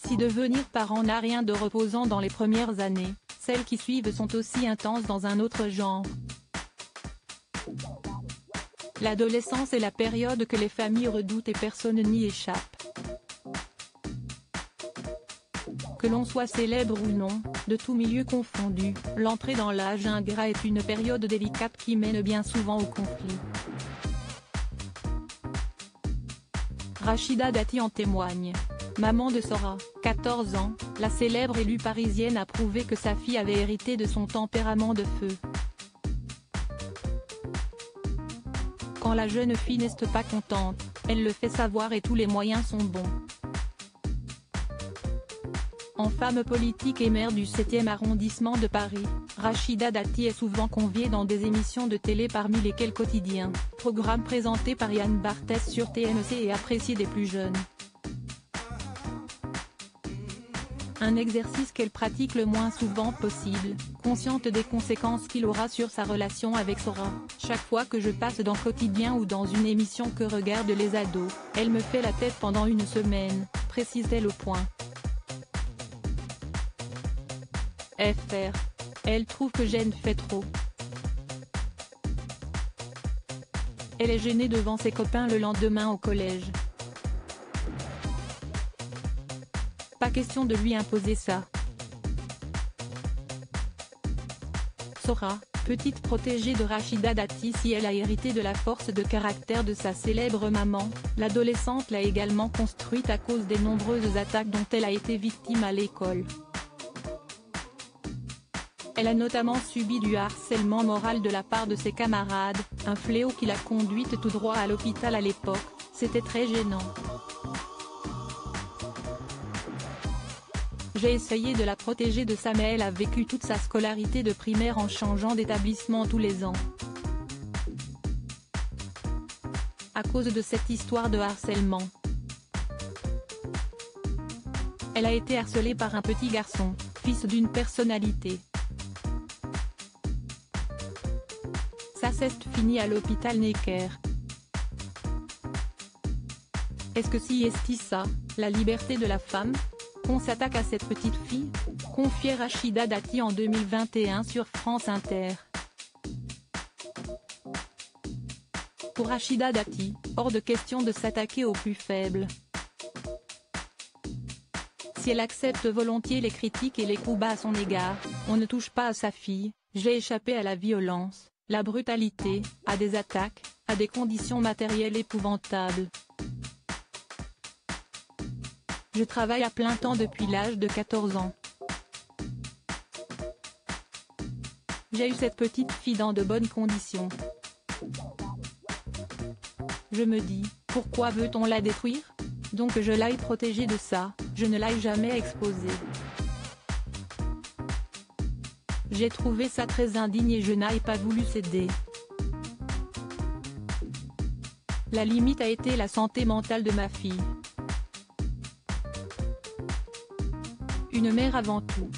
Si devenir parent n'a rien de reposant dans les premières années, celles qui suivent sont aussi intenses dans un autre genre. L'adolescence est la période que les familles redoutent et personne n'y échappe. Que l'on soit célèbre ou non, de tout milieu confondu, l'entrée dans l'âge ingrat est une période délicate qui mène bien souvent au conflit. Rachida Dati en témoigne. Maman de Sora, 14 ans, la célèbre élue parisienne a prouvé que sa fille avait hérité de son tempérament de feu. Quand la jeune fille n'est pas contente, elle le fait savoir et tous les moyens sont bons. En femme politique et maire du 7e arrondissement de Paris, Rachida Dati est souvent conviée dans des émissions de télé parmi lesquelles Quotidien, programme présenté par Yann Barthès sur TMC et apprécié des plus jeunes. Un exercice qu'elle pratique le moins souvent possible, consciente des conséquences qu'il aura sur sa relation avec Sora. Chaque fois que je passe dans Quotidien ou dans une émission que regardent les ados, elle me fait la tête pendant une semaine, précise-t-elle au point. FR. Elle trouve que Jen fait trop. Elle est gênée devant ses copains le lendemain au collège. Pas question de lui imposer ça. Sora, petite protégée de Rachida Dati si elle a hérité de la force de caractère de sa célèbre maman, l'adolescente l'a également construite à cause des nombreuses attaques dont elle a été victime à l'école. Elle a notamment subi du harcèlement moral de la part de ses camarades, un fléau qui l'a conduite tout droit à l'hôpital à l'époque, c'était très gênant. J'ai essayé de la protéger de ça mais elle a vécu toute sa scolarité de primaire en changeant d'établissement tous les ans. À cause de cette histoire de harcèlement. Elle a été harcelée par un petit garçon, fils d'une personnalité. Ça s'est fini à l'hôpital Necker. Est-ce que si est ça, la liberté de la femme ? Qu'on s'attaque à cette petite fille ? Confiait Rachida Dati en 2021 sur France Inter. Pour Rachida Dati, hors de question de s'attaquer aux plus faibles. Si elle accepte volontiers les critiques et les coups bas à son égard, on ne touche pas à sa fille. J'ai échappé à la violence, la brutalité, à des attaques, à des conditions matérielles épouvantables. Je travaille à plein temps depuis l'âge de 14 ans. J'ai eu cette petite fille dans de bonnes conditions. Je me dis, pourquoi veut-on la détruire ? Donc je l'aille protéger de ça, je ne l'aille jamais exposer. J'ai trouvé ça très indigne et je n'ai pas voulu céder. La limite a été la santé mentale de ma fille. Une mère avant tout.